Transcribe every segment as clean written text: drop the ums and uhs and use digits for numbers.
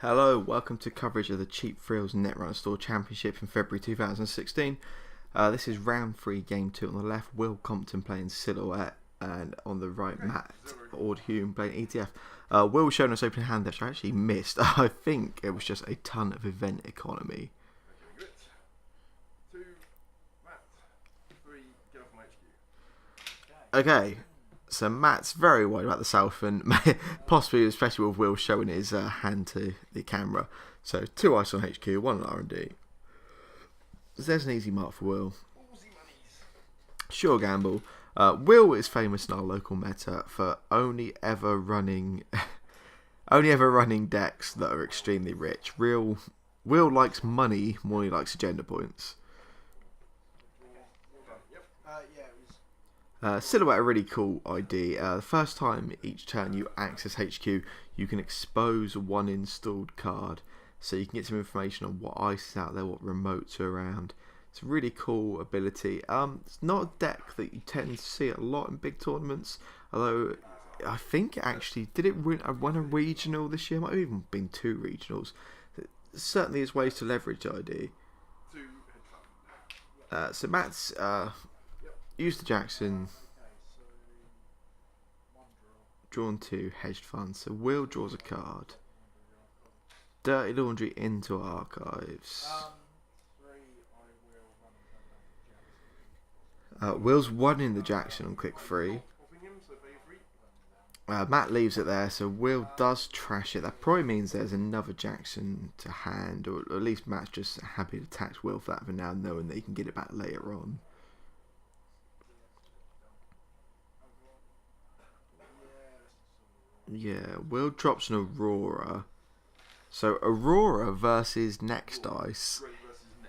Hello, welcome to coverage of the Cheap Thrills Netrunner Store Championship in February 2016. This is round 3, game 2. On the left, Will Compton playing Silhouette, and on the right, Matt Ordhume playing ETF. Will showing us opening hand, which I actually missed. I think it was just a ton of event economy. Okay, so Matt's very worried about the south, and possibly especially with Will showing his hand to the camera. So 2 ice on HQ, 1 on R&D. So there's an easy mark for Will. Sure gamble. Will is famous in our local meta for only ever running decks that are extremely rich. Will likes money more than he likes agenda points. Silhouette, a really cool ID. The first time each turn you access HQ, you can expose one installed card, so you can get some information on what ice is out there, what remotes are around. It's a really cool ability. It's not a deck that you tend to see a lot in big tournaments, although I think it actually did it win a regional this year. Might have even been 2 regionals. Certainly, there's ways to leverage the ID. So Matt's used the Jackson, drawn 2 hedged funds. So Will draws a card. Dirty Laundry into archives. Will's 1 in the Jackson on click 3. Matt leaves it there, so Will does trash it. That probably means there's another Jackson to hand, or at least Matt's just happy to tax Will for that for now, knowing that he can get it back later on. Yeah, Will drops an Aurora. So Aurora versus next ice,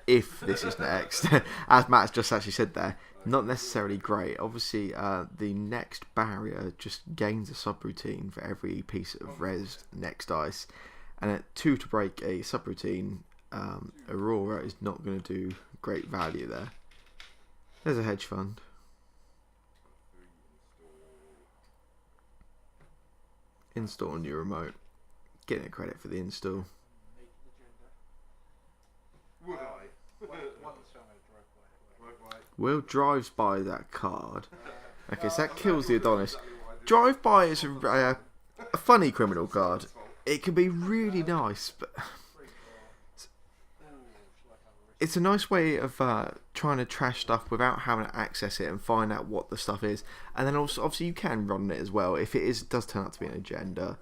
if this is next, as Matt's just actually said there, not necessarily great. Obviously, the next barrier just gains a subroutine for every piece of res next ice, and at 2 to break a subroutine, Aurora is not going to do great value there. There's a hedge fund. Install a new remote. Getting a credit for the install. Will drives by that card. Okay, so that kills the Adonis. Drive by is a funny criminal card. It can be really nice, but it's a nice way of trying to trash stuff without having to access it and find out what the stuff is. And then also, obviously, you can run it as well if it does turn out to be an agenda.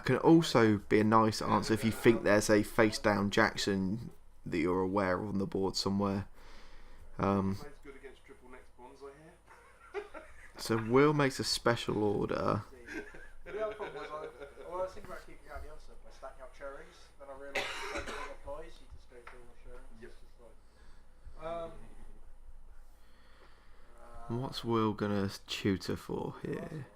Can also be a nice answer if you think there's a face down Jackson that you're aware of on the board somewhere. So Will makes a special order. What's Will gonna tutor for here?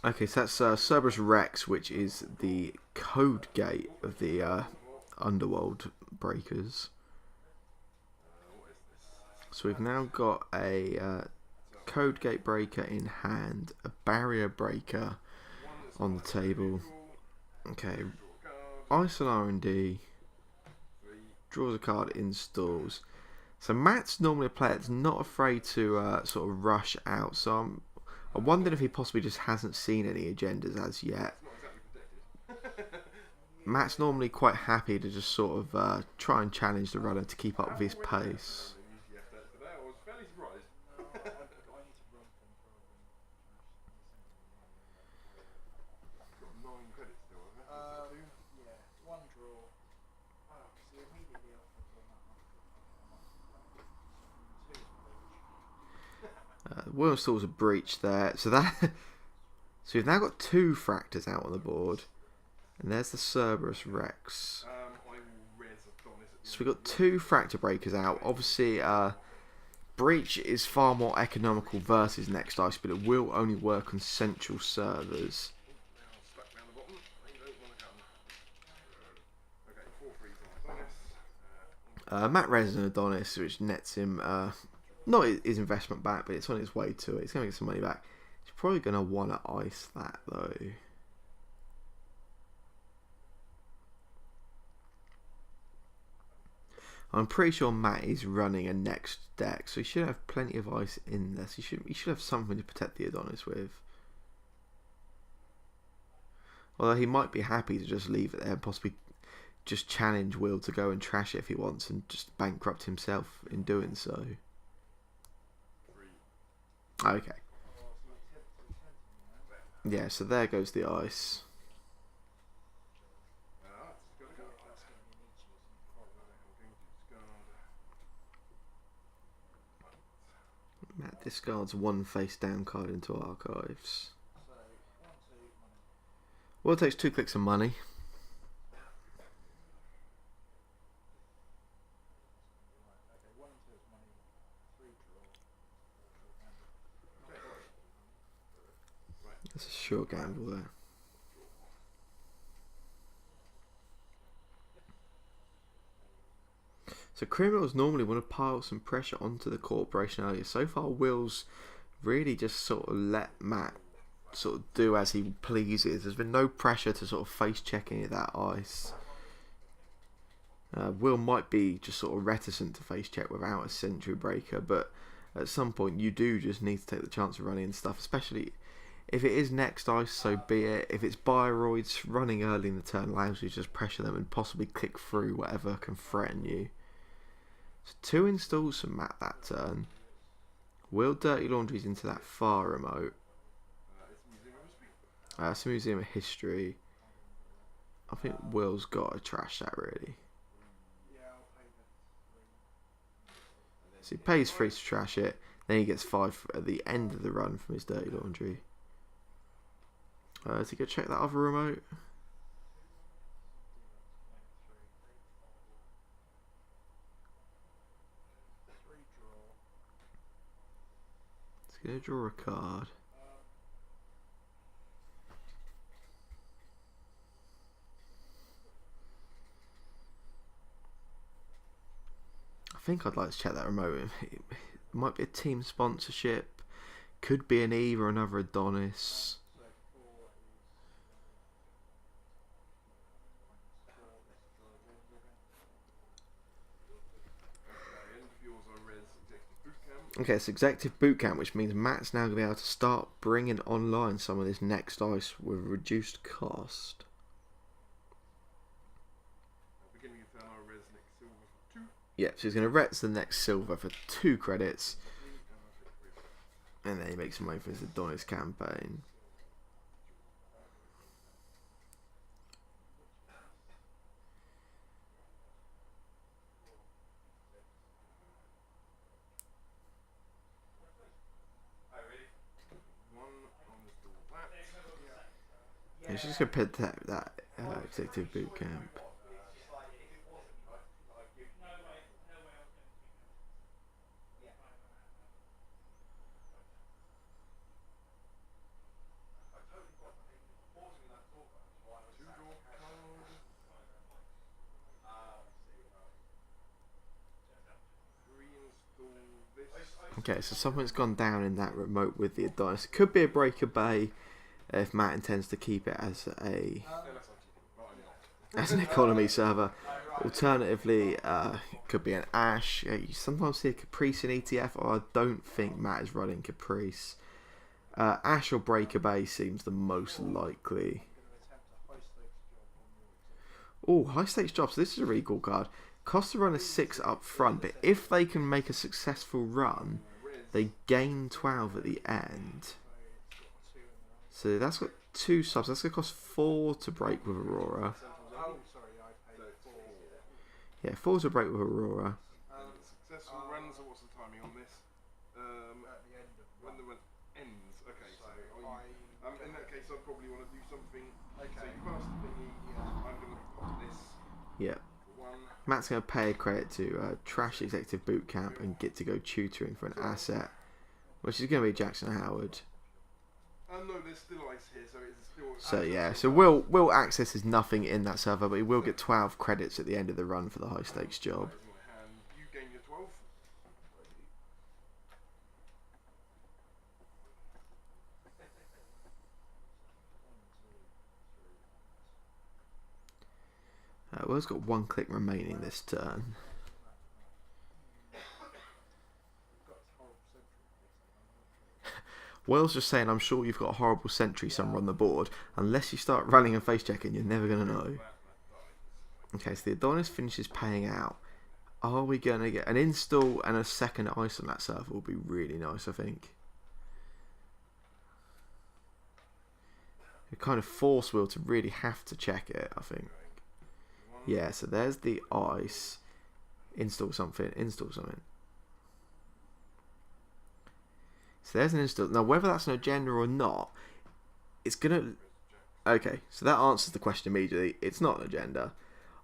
Okay, so that's Cerberus Rex, which is the code gate of the Underworld Breakers. So we've now got a code gate breaker in hand, a barrier breaker on the table. Okay, ice on R&D, draws a card, installs. So Matt's normally a player that's not afraid to sort of rush out, so I wondered if he possibly just hasn't seen any agendas as yet. Matt's normally quite happy to just sort of try and challenge the runner to keep up with his pace. Will installs a breach there, so we've now got 2 fractors out on the board, and there's the Cerberus Rex. So we've got 2 fractor breakers out. Obviously, breach is far more economical versus next ice, but it will only work on central servers. Matt Rez and Adonis, which nets him not his investment back, but it's on its way to it. It's going to get some money back. He's probably going to want to ice that though. I'm pretty sure Matt is running a next deck, so he should have plenty of ice in this. He should have something to protect the Adonis with. Although he might be happy to just leave it there and possibly just challenge Will to go and trash it if he wants and just bankrupt himself in doing so. Okay. Yeah, so there goes the ice. Matt discards one face down card into archives. Well, it takes 2 clicks of money. That's a sure gamble there. So criminals normally want to pile some pressure onto the corporation earlier. So far, Will's really just sort of let Matt sort of do as he pleases. There's been no pressure to sort of face check any of that ice. Will might be just sort of reticent to face check without a Sentry Breaker, but at some point you do just need to take the chance of running and stuff, especially if it is next ice, so be it. If it's Bioroids, running early in the turn allows you to just pressure them and possibly click through whatever can threaten you. So 2 installs from Matt that turn. Will Dirty Laundries into that far remote. It's a Museum of History. I think Will's got to trash that really. So he pays 3 to trash it. Then he gets 5 at the end of the run from his Dirty Laundry. To go check that other remote. Let's go draw a card. I think I'd like to check that remote. It might be a team sponsorship. Could be an Eve or another Adonis. Okay, it's Executive Bootcamp, which means Matt's now going to be able to start bringing online some of this next ice with reduced cost. Yeah, so he's going to Rets the next silver for 2 credits. And then he makes some money for his Adonis campaign. He's just going to put that Executive Bootcamp. Okay, so something's gone down in that remote with the Adonis. It could be a Breaker Bay if Matt intends to keep it as an economy server. Alternatively, it could be an Ash. You sometimes see a Caprice in ETF, or I don't think Matt is running Caprice. Ash or Breaker Bay seems the most likely. Oh, high stakes job. So this is a really cool card. Cost to run a 6 up front, but if they can make a successful run, they gain 12 at the end. So that's got 2 subs. That's going to cost 4 to break with Aurora. Yeah, 4 to break with Aurora. Successful runs, or what's the timing on this? At the end of when the run ends. Okay, so in that case, I'd probably want to do something. Okay. So you pass the thingy. I'm going to pop this. Yeah. Matt's going to pay a credit to trash Executive Bootcamp and get to go tutoring for an asset, which is going to be Jackson Howard. No, there's still ice here, so it's still. So yeah, so Will accesses nothing in that server, but he will get 12 credits at the end of the run for the high stakes job. Will's got 1 click remaining this turn. Will's just saying, I'm sure you've got a horrible sentry somewhere on the board. Unless you start running and face checking, you're never going to know. Okay, so the Adonis finishes paying out. Are we going to get an install and a second ice on that server? Would be really nice, I think. It kind of force Will to really have to check it, I think. Yeah, so there's the ice. Install something, install something. So there's an install. Now, whether that's an agenda or not, it's going to... Okay, so that answers the question immediately. It's not an agenda.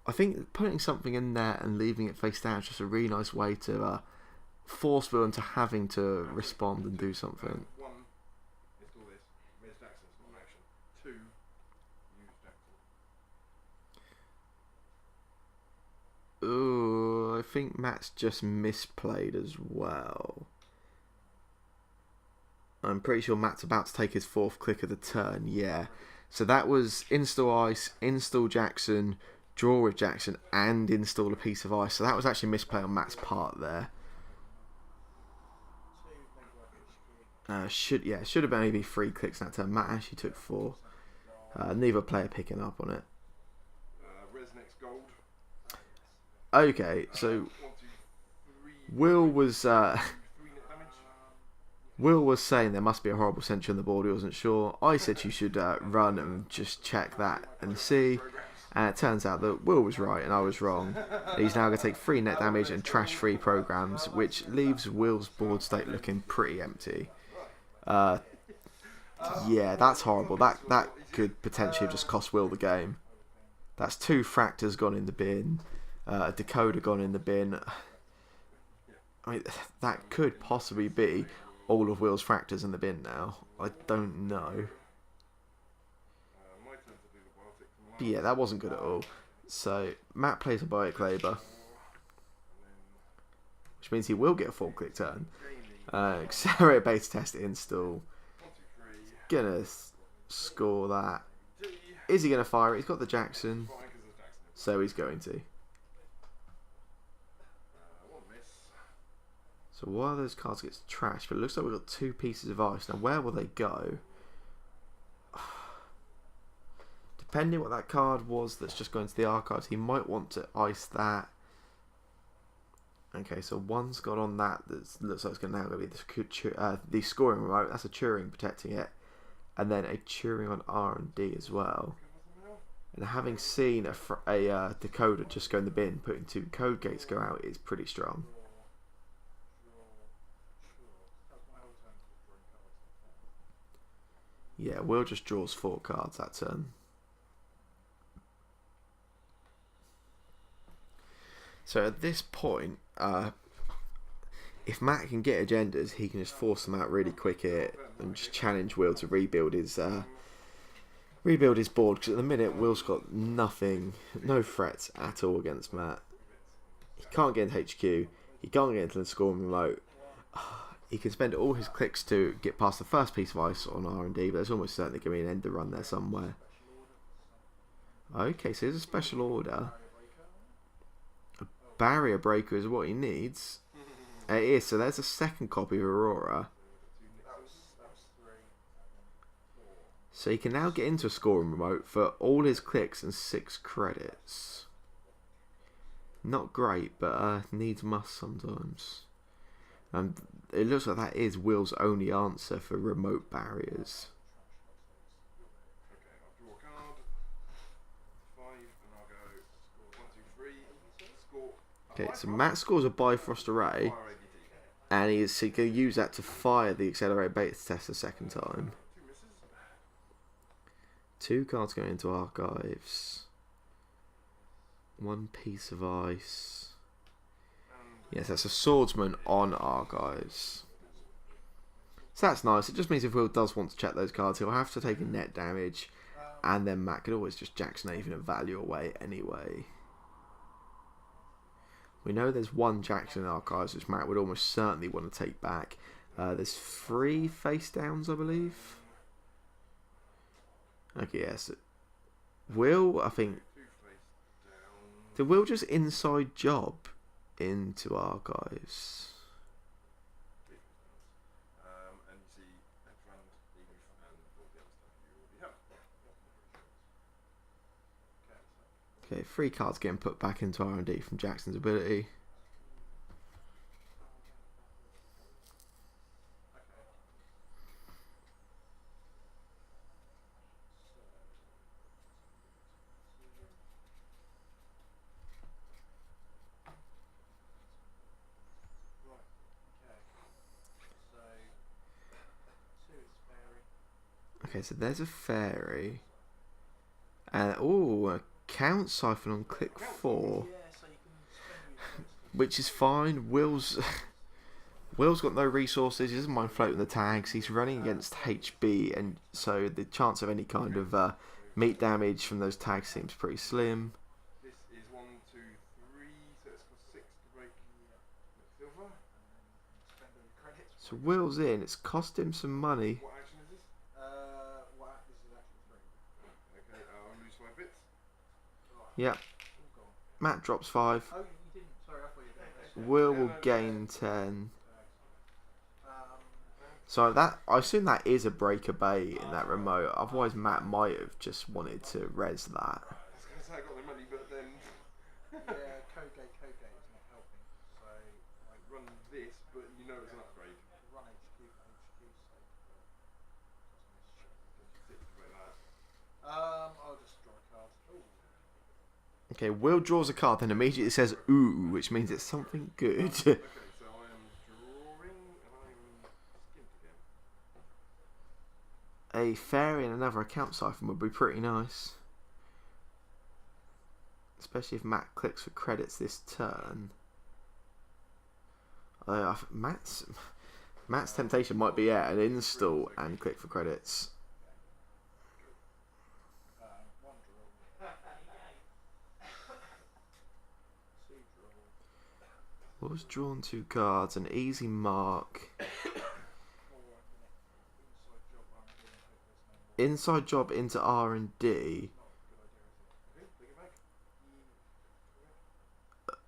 I think putting something in there and leaving it face down is just a really nice way to force Will into having to respond and do something. One, install this. Where's Jackson's not action? 2, use Jackson. Ooh, I think Matt's just misplayed as well. I'm pretty sure Matt's about to take his 4th click of the turn, yeah. So that was install ice, install Jackson, draw with Jackson, and install a piece of ice. So that was actually misplay on Matt's part there. Should have been maybe 3 clicks that turn. Matt actually took 4. Neither player picking up on it. Resnex gold. Okay, so Will was... Will was saying there must be a horrible sentry on the board. He wasn't sure. I said you should run and just check that and see. And it turns out that Will was right and I was wrong. He's now going to take 3 net damage and trash 3 programs, which leaves Will's board state looking pretty empty. Yeah, that's horrible. That could potentially have just cost Will the game. That's 2 fractors gone in the bin. A decoder gone in the bin. I mean, that could possibly be all of Will's fractors in the bin now. I don't know. But yeah, that wasn't good at all. So Matt plays a Biotic Labour, which means he will get a 4-click turn. Accelerate beta test install. Gonna score that. Is he gonna fire it? He's got the Jackson, so he's going to. So one of those cards gets trashed, but it looks like we've got 2 pieces of ice. Now where will they go? Depending what that card was that's just going to the archives, he might want to ice that. Okay, so one's got on that looks like it's now going to be the scoring remote. That's a Turing protecting it. And then a Turing on R&D as well. And having seen a decoder just go in the bin, putting 2 code gates go out is pretty strong. Yeah, Will just draws 4 cards that turn. So at this point, if Matt can get agendas, he can just force them out really quick here and just challenge Will to rebuild his board. Because at the minute, Will's got nothing, no threats at all against Matt. He can't get into HQ. He can't get into the scoring remote. He can spend all his clicks to get past the first piece of ice on R&D, but there's almost certainly going to be an ender run there somewhere. Okay, so here's a special order. A barrier breaker is what he needs. It is, so there's a second copy of Aurora. So he can now get into a scoring remote for all his clicks and 6 credits. Not great, but needs must sometimes. And it looks like that is Will's only answer for remote barriers. Okay, I'll draw a card. 5, and I'll go 1, 2, 3. Score. Okay, so Matt scores a Bifrost Array, and he can use that to fire the Accelerated Beta Test a second time. 2 cards going into archives. 1 piece of ice. Yes, that's a Swordsman on archives. So that's nice. It just means if Will does want to check those cards, he'll have to take a net damage, and then Matt could always just Jackson even a value away anyway. We know there's 1 Jackson in archives, which Matt would almost certainly want to take back. There's 3 face downs, I believe. Okay, yes. Will, I think... Did Will just inside job into archives? And you see Netrunner, Eve, and all the other stuff you already have. Okay, 3 cards getting put back into R&D from Jackson's ability. Okay, so there's a fairy. And, ooh, a count siphon on click 4. Which is fine. Will's got no resources. He doesn't mind floating the tags. He's running against HB, and so the chance of any kind of meat damage from those tags seems pretty slim. This is 1, 2, 3, so it's cost 6 to break silver. So Will's in. It's cost him some money. What action is this? This is action 3. Okay, I'll lose 5 bits. Yep. Matt drops 5. Oh, you didn't. Sorry, I thought you were Will gain 10. So that, I assume that is a breaker bait in that remote. Otherwise, Matt might have just wanted to res that. I was going to say I got the money, but then yeah, Kogate is not helping. So I run this, but you know it's an upgrade. Run HQ, so I'll just draw a card. Ooh. Okay, Will draws a card, then immediately says ooh, which means it's something good. Okay, so I am drawing, and I'm skint again. A fairy and another account siphon would be pretty nice. Especially if Matt clicks for credits this turn. Matt's temptation might be an install and click for credits. Will's drawn 2 cards, an easy mark. Inside job into R&D.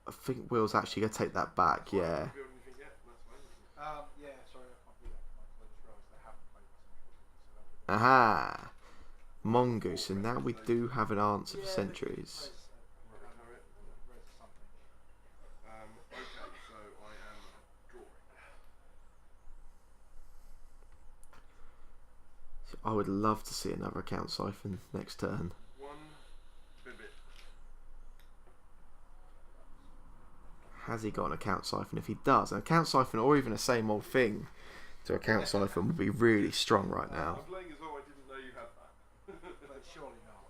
I think Will's actually going to take that back, yeah. Aha! Mongoose, and now we do have an answer for sentries. I would love to see another account siphon next turn. Has he got an account siphon? If he does, an account siphon or even a same old thing to account siphon would be really strong right now. I'm playing as though I didn't know you had that. But surely not.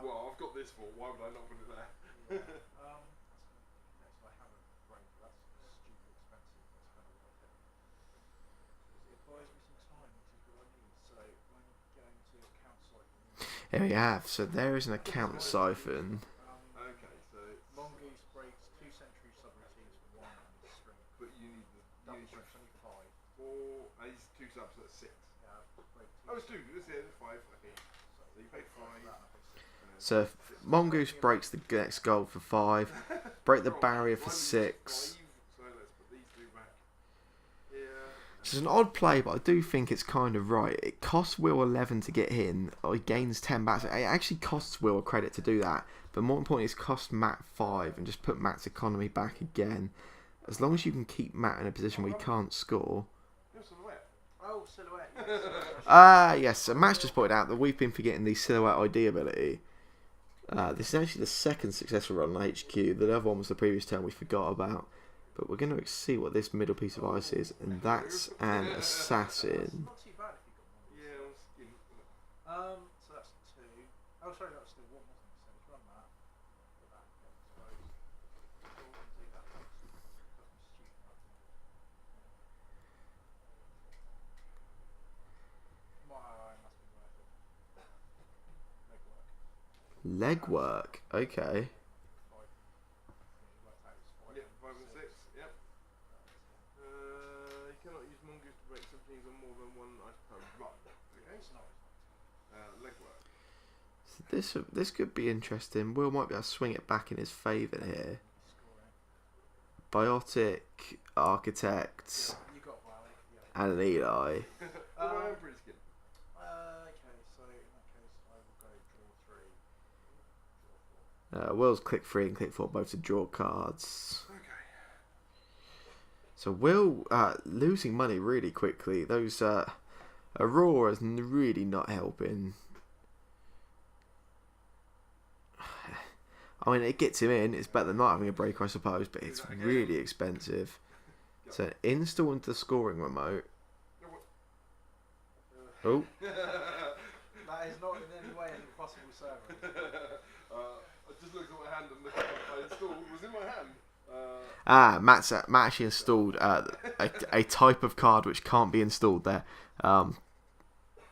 Well, I've got this for. Why would I not put it there? Here we have. So there is an account siphon. Okay, so Mongoose breaks 2 century subroutines for 1 and string. But you need the double breaks only 5. 4. He's 2 subs, so that's 6. Oh, it's 2. This is 5. Okay. So you paid 5. So if Mongoose breaks the next goal for 5, break the barrier for 6. So let's put these 2 back here. It's an odd play, but I do think it's kind of right. It costs Will 11 to get in, or he gains 10 back. It actually costs Will a credit to do that, but more importantly, it's cost Matt 5 and just put Matt's economy back again. As long as you can keep Matt in a position where he can't score. Oh, silhouette. Yes, so Matt's just pointed out that we've been forgetting the silhouette ID ability. This is actually the second successful run on HQ. The other one was the previous turn we forgot about. But we're going to see what this middle piece of ice is, and that's an assassin. Not too bad if you got one. Yeah, so that's 2. Oh, sorry, that was still 1, wasn't it? So run that. Legwork, okay. This could be interesting. Will might be able to swing it back in his favour here. Biotic, Architect, and an Eli. I'm pretty skinny. Okay, so in that case, I will go draw 3. Draw 4. Will's click 3 and click 4 both to draw cards. Okay. So Will losing money really quickly. Those Aurora's really not helping. I mean, it gets him in. It's better than not having a breaker, I suppose, but it's really expensive. So install into the scoring remote. Oh. That is not in any way an impossible server. I just looked at my hand and I installed. It was in my hand. Matt actually installed a type of card which can't be installed there.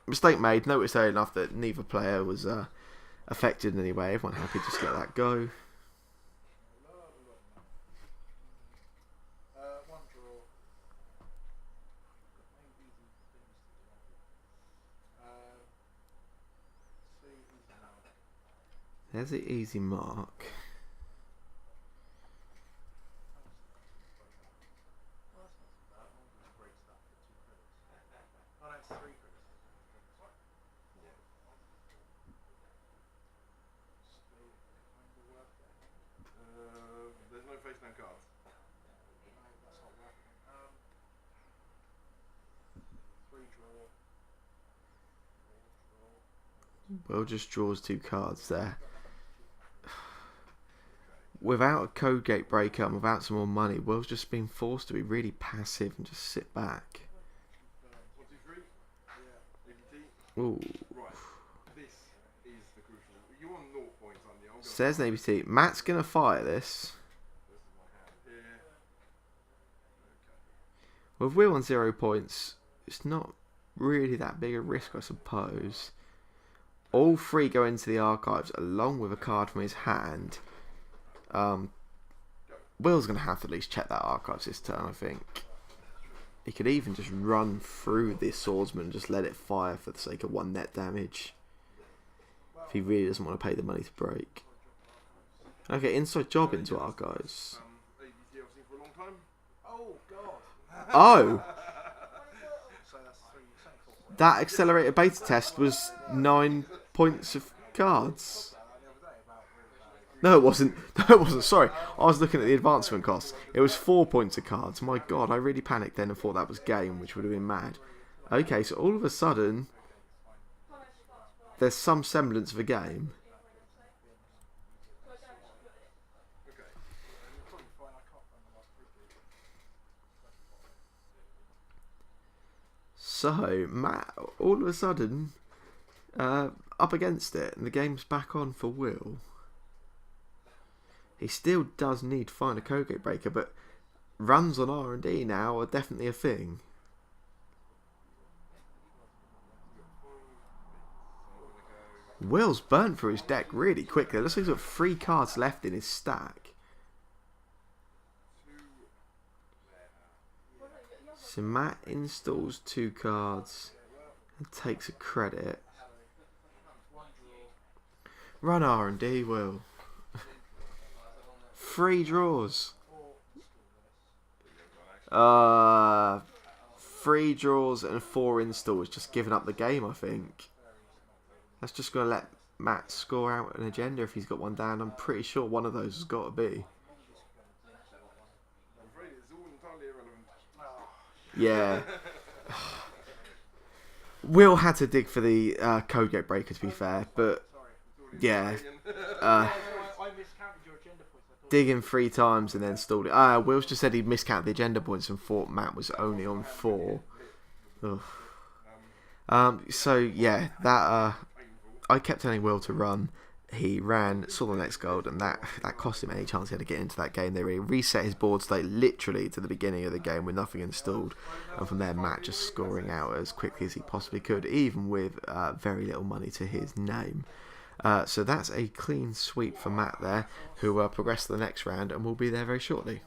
Mistake made. Noticed early enough that neither player was affected in any way. Everyone happy, just let that go. One draw. There's the easy mark. There's no face down cards. Will just draws 2 cards there. Without a code gate breaker and without some more money, Will's just been forced to be really passive and just sit back. 1, 2, 3. Ooh. Right. This is the crucial. You're on 0 points, aren't you? Says an ABT. Matt's gonna fire this. This is my hand here. Okay. With Will on 0 points, it's not really that big a risk, I suppose. All 3 go into the archives along with a card from his hand. Will's going to have to at least check that archives this turn, I think. He could even just run through this swordsman and just let it fire for the sake of 1 net damage. If he really doesn't want to pay the money to break. Okay, inside job into archives. ABT I've seen for a long time. Oh god. Oh! So that's 3. That accelerated beta test was 9 points of cards. No, it wasn't. No, it wasn't. Sorry. I was looking at the advancement costs. It was 4 points of cards. My god, I really panicked then and thought that was game, which would have been mad. Okay, so all of a sudden, there's some semblance of a game. So, Matt, all of a sudden, up against it, and the game's back on for Will. He still does need to find a code gate breaker, but runs on R&D now are definitely a thing. Will's burnt through his deck really quickly. It looks like he's got 3 cards left in his stack. So Matt installs 2 cards and takes a credit. Run R&D, Will. 3 draws. 3 draws and 4 installs. Just giving up the game, I think. That's just going to let Matt score out an agenda if he's got one down. I'm pretty sure one of those has got to be. I'm afraid it's all entirely irrelevant. Yeah. Will had to dig for the code gate breaker, to be fair, but yeah. Digging 3 times and then stalled it. Will's just said he miscounted the agenda points and thought Matt was only on 4. So yeah, that I kept telling Will to run. He ran, saw the next gold, and that cost him any chance he had to get into that game. They reset his board state literally to the beginning of the game with nothing installed, and from there Matt just scoring out as quickly as he possibly could, even with very little money to his name. So that's a clean sweep for Matt there, who progressed to the next round and will be there very shortly.